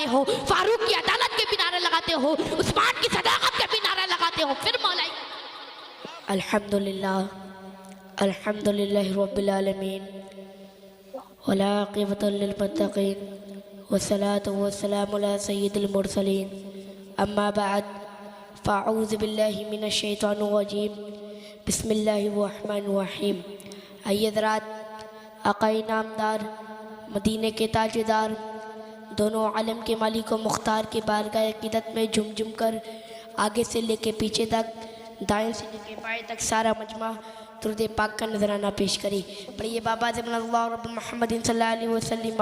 हो, फारूक की अदालत के भी नारे लगाते हो, उस्मान की सदाकत के भी नारे लगाते हो, फिर मौला अल्हम्दुलिल्लाह अल्हम्दुलिल्लाहि रब्बिल आलमीन वला आक़िबतु लिल मुत्तक़ीन वस्सलातु वस्सलामु अला सय्यिदिल मुरसलीन अम्मा बअद फ़अऊज़ु बिल्लाहि मिनश शैतानिर रजीम बिस्मिल्लाहिर रहमानिर रहीम। आइए हज़रात, आक़ाए नामदार, मदीने के ताजदार, दोनों आलम के मालिक व मुख्तार के बारगाह अक़ीदत में झुम झुम कर आगे से लेके पीछे तक, दाएं से लेके बाएं तक सारा मजमा दुरूद पाक का नजराना पेश करी। पढ़िए बाबा ज़ल्लल्लाहु रब्ब मुहम्मदिन सल्लल्लाहु अलैहि वसल्लम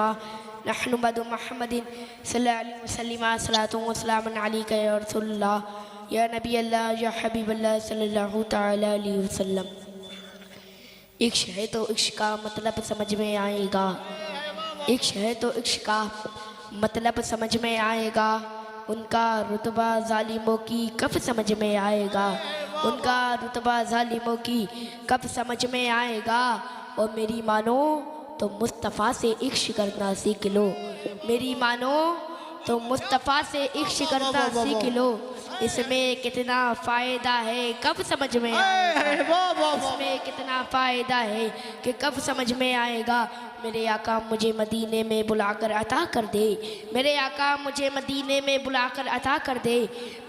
नहनु बदु मुहम्मदिन सल्लल्लाहु अलैहि वसल्लम सलातु व सलामुन अलैका या रसूलल्लाह या नबी अल्लाह या हबीब अल्लाह सल्लल्लाहु तआला अलैहि वसल्लम। इश्क है तो इश्क का मतलब समझ में आएगा, इश्क है तो इश्क का मतलब समझ में आएगा, उनका रुतबा जालिमों की कब समझ में आएगा, उनका रुतबा जालिमों की कब समझ में आएगा। और मेरी मानो तो मुस्तफ़ा से इश्क करना सीख लो, मेरी मानो तो मुस्तफ़ा से इश्क करना सीख लो, इसमें कितना फ़ायदा है कब समझ में आएगा, इसमें कितना फ़ायदा है कि कब समझ में आएगा। मेरे आका मुझे मदीने में बुलाकर अता कर दे, मेरे आका मुझे मदीने में बुलाकर अता कर दे,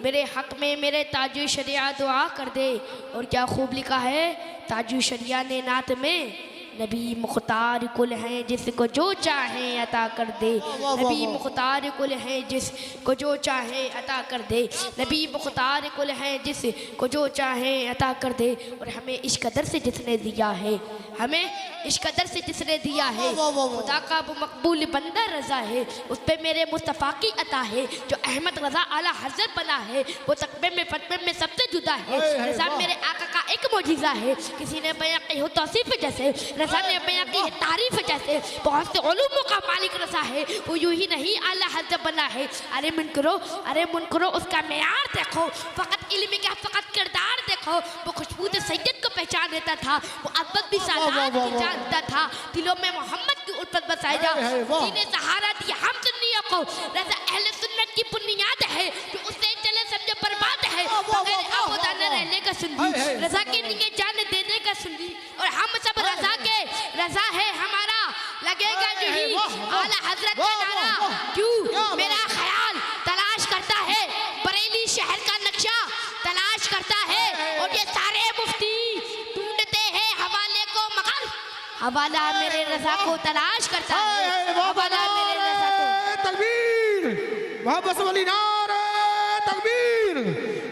मेरे हक़ में मेरे ताजु शरिया दुआ कर दे। और क्या खूब लिखा है ताजु शरिया ने नात में, नबी मुख्तार कुल हैं जिसको जो चाहे अता कर दे, नबी मुख्तार कुल हैं जिसको जो चाहे अता कर दे, नबी मुख्तार कुल हैं जिसको जो चाहे अता कर दे। और हमें इस कदर से जिसने दिया है, हमें इस कदर से जिसने दिया है, खुदा का वो मकबूल बंदा रज़ा है, उस पे मेरे मुस्तफ़ा की अता है, जो अहमद रज़ा आला हज़रत बना है, वो तकबे में फतवे में सबसे जुदा है। रज़ा मेरे आका का एक मौजिज़ा है, किसी ने बयां की हो तौसीफ़ जैसे, रज़ा ने बयां की है तारीफ़ जैसे, बहुत से उलूमों का मालिक रज़ा है, वो यूं ही नहीं आला हज़रत बना है। अरे मन करो उसका मेयार देखो, फ़कत इल्म का फ़कत किरदार देखो, वो खुशबू सैयद को पहचान देता था, वो अदब भी सादात की जानता था, दिलों में मोहम्मद की उल्फत बसाई जा, जिन्हें सहारा दिया हम सुन्नियों को। रज़ा अहले सुन्नत की बुनियाद है, जो उससे चले समझो बर्बाद है, बगैर आबोदाना रहने का सुन्नी, रज़ा के लिए जान देने का सुन्नी। और हम सब रज़ा के, रज़ा है हमारा, लगेगा नहीं आला हज़रत का नारा। क्यों मेरा ख्याल तलाश करता है, बरेली शहर का नक्शा तलाश करता है, और ये सारे मुफ्ती ढूंढते हैं हवाले को, मगर हवाला मेरे रज़ा को तलाश करता है, हवाला मेरे रज़ा को। तकबीर, मोहब्बत से बोली नारे तकबीर,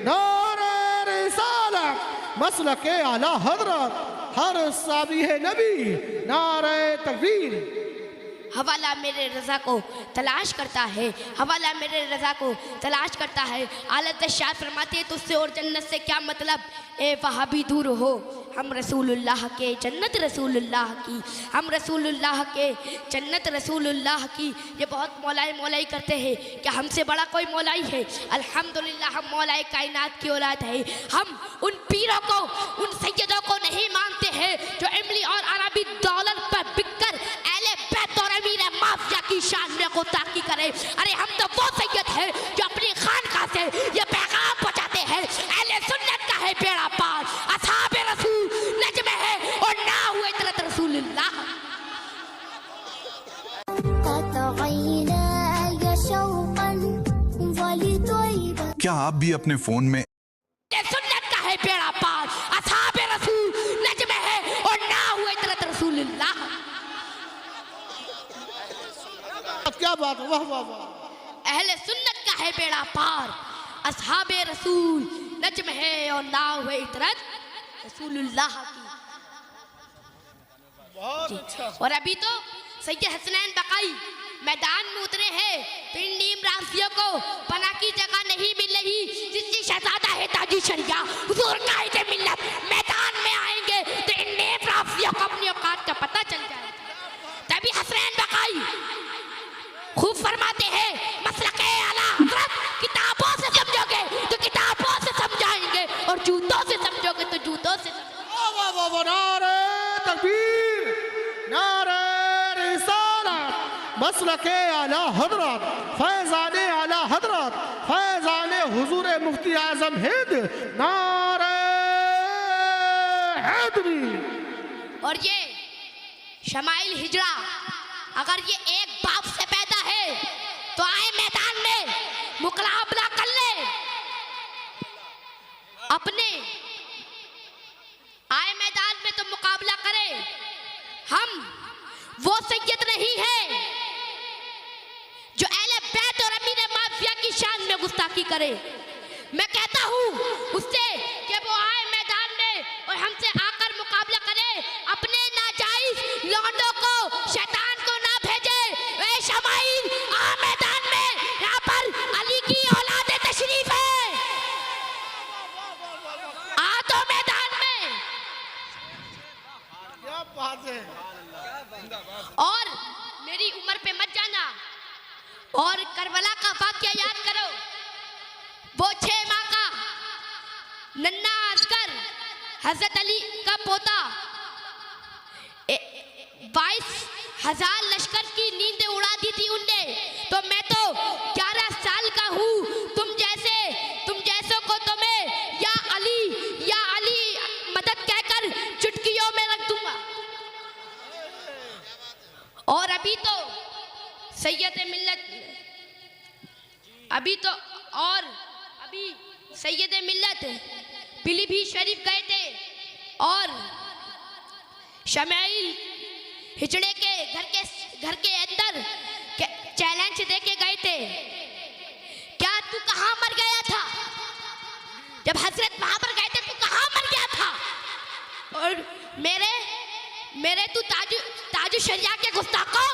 नारे रिसालत, मसलके आला हज़रत, हर साबी है नबी, नारे तकबीर। हवाला मेरे रज़ा को तलाश करता है, हवाला मेरे रज़ा को तलाश करता है। आलत शाह फरमाते हैं तुझसे और जन्नत से क्या मतलब, ए वहाबी दूर हो, हम रसूलुल्लाह के जन्नत रसूलुल्लाह की, हम रसूलुल्लाह के जन्नत रसूलुल्लाह की। ये बहुत मौलाई करते हैं, क्या हमसे बड़ा कोई मौलाई है? अल्हम्दुलिल्लाह हम मौलाई कायनात की औलाद है। हम उन पीरों को, उन सैयदों को नहीं मानते हैं जो इमली और अरबी दौलत पर बिककर अहले बैत और अमीर माफिया की शान में गुस्ताखी करे। अरे हम तो वो सैयद है जो अपनी खानकाह से ये पैगाम पहुंचाते हैं, अहले सुन्नत का है बेड़ा पार, असहाबे रसूल नज्म है और ना हुए तरत रसूलुल्लाह। क्या आप भी अपने फोन में सुन्नत का है बेड़ा पार, असहाबे रसूल नज्म है और ना हुए तरत रसूलुल्लाह। क्या बात, वाह वाह वाह। अहले सुन्नत का है बेड़ा पार, असहाबे रसूल नज्म है और ना हुए इतरत रसूलुल्लाह की। बहुत अच्छा। और अभी तो सैयद हसनैन बकाई मैदान में उतरे हैं, तो इन नीम राफियों को पनाह की जगह नहीं मिल रही, जिसकी शहजादा है ताजु शरिया हुजूर कायद मिल्लत मैदान में आएंगे तो इन नीम राफियों को अपनी औकात का पता चल जाएगा। तभी हसनैन बकाई खूब फरमाते हैं, मसलके आला हज़रत, किताबों से समझोगे तो किताबों से समझाएंगे, और जूतों से समझोगे तो जूतों से। नारे तकबीर, नारे रिसालत, मसलके आला हज़रत, फैज़ान आजम हिंद, नारे हैदरी। और ये शमाइल हिजड़ा अगर ये एक बाप से पैदा है तो आए मैदान में मुकाबला कर ले, अपने आए मैदान में तो मुकाबला करे। हम वो सैयद नहीं है जो अहले बैत और अमीर माफिया की शान में गुस्ताखी करे। मैं कहता हूँ उससे कि वो आए मैदान में और हमसे आकर मुकाबला करे, अपने नाजायज लौंडों को, शैतान को ना भेजे। ए शमाइल आ मैदान में, यहाँ पर अली की औलाद तशरीफ है, आ तो मैदान में। क्या बात है। और मेरी उम्र पे मत जाना और करबला का वाकया याद करो। वो 6 माह का नन्ना असगर हजरत अली का पोता 22,000 लश्कर की नींदें उड़ा दी थी उनने। तो मैं तो 11 साल का हूँ। तुम जैसों को तो मैं या अली मदद कहकर चुटकियों में रख दूंगा। और अभी सैयद मिल्लत पीलीभीत शरीफ गए थे और शमाइल हिजड़े के घर के अंदर चैलेंज देके गए थे। क्या तू कहाँ मर गया था? जब हजरत वहां पर गए थे तू कहाँ मर गया था? और मेरे तू ताजु शरिया के गुस्ताखों,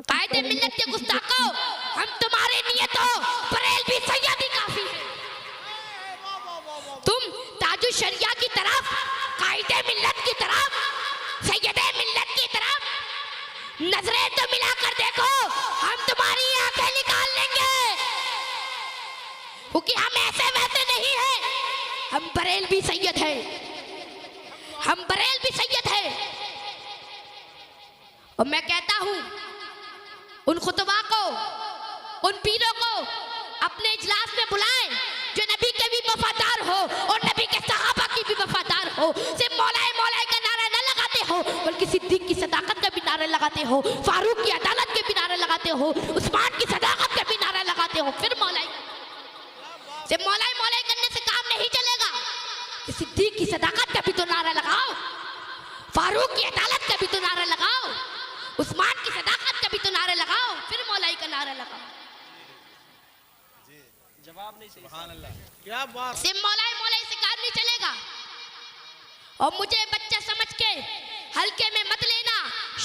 कायदे मिल्लत के गुस्ताखों, हम तुम्हारे नियतों बरेल भी सैयदी काफी है। तुम ताजु शरिया की तरफ, कायदे मिल्लत की तरफ, सैयदे मिल्लत की तरफ नजरें तो मिलाकर देखो, हम तुम्हारी आंखें निकाल लेंगे। क्योंकि हम ऐसे वैसे नहीं है, हम बरेल भी सैयद है, हम बरेल भी सैयद है। और मैं कहता हूं उन खुतबा को, उन पीरों को अपने इजलास में बुलाएं जो नबी के भी वफादार हो और नबी के सहाबा की भी वफादार हो। सिर्फ मौलाए मौलाए का नारा न लगाते हो, बल्कि सिद्दीक की सदाकत का भी नारा लगाते हो, फारूक की अदालत के भी नारा लगाते हो, उस्मान की सदाकत का भी नारा लगाते हो। फिर मौलाए सिर्फ मौलाए मौलाए करने से काम नहीं चलेगा कि सिद्दीक की सदाकत का भी तो नारा लगाओ, फारूक की अदालत का भी तो नारा लगाओ, उस्मान की सदाकत का भी तो नारा लगाओ, फिर मौलाई का नारा लगाओ। जवाब नहीं सही। सुभान अल्लाह। क्या बात। सिर्फ मौलाई से काम नहीं चलेगा। और मुझे बच्चा समझ के हल्के में मत लेना,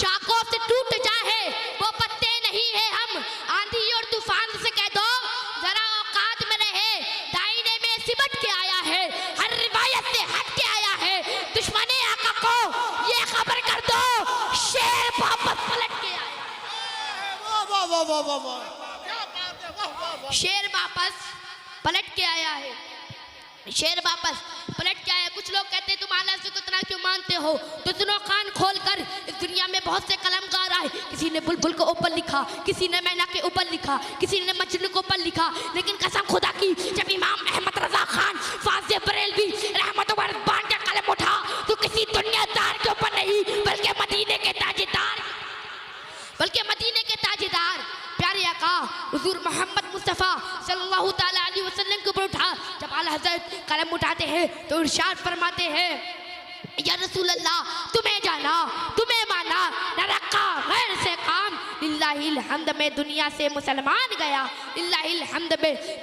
शाखों से टूट जाए वो पत्ते नहीं है हम। आंधी और तूफान से कह दो जरा औकात में रहे, दाईने में सिमट के आया है, हर रिवायत से हट के आया है। दुश्मने आका को ये खबर कर दो, शेर वापस पलट के आया। वाह वाह वाह वाह वाह, क्या बात है। वाह वाह वाह। शेर वापस पलट के आया है, शेर वापस पलट के आया। कुछ लोग कहते हैं तुम आला से कितना क्यों मानते हो? तो सुनो, कान खोल कर, इस दुनिया में बहुत से कलमकार आए। किसी ने बुलबुल के ऊपर लिखा, किसी ने मैना के ऊपर लिखा, किसी ने मजनू के ऊपर लिखा। लेकिन कसम खुदा की, जब इमाम अहमद रजा खान फाज़े बरेलवी रहमत व रिज़वान का कलम उठा तो किसी दुनियादार के ऊपर नहीं, बल्कि मदीने के ताजेदार प्यारे आका हुजूर मोहम्मद मुस्तफ़ा सल्लल्लाहु ताला अलैहि वसल्लम के ऊपर उठा। जब आला हज़रत कलम उठाते हैं तो इरशाद फरमाते हैं, या रसूल अल्लाह, तुम्हें जाना, तुम्हें माना, न रखा गैर से काम। लिल्लाहिल हम्द में दुनिया से मुसलमान गया, लिल्लाहिल हम्द में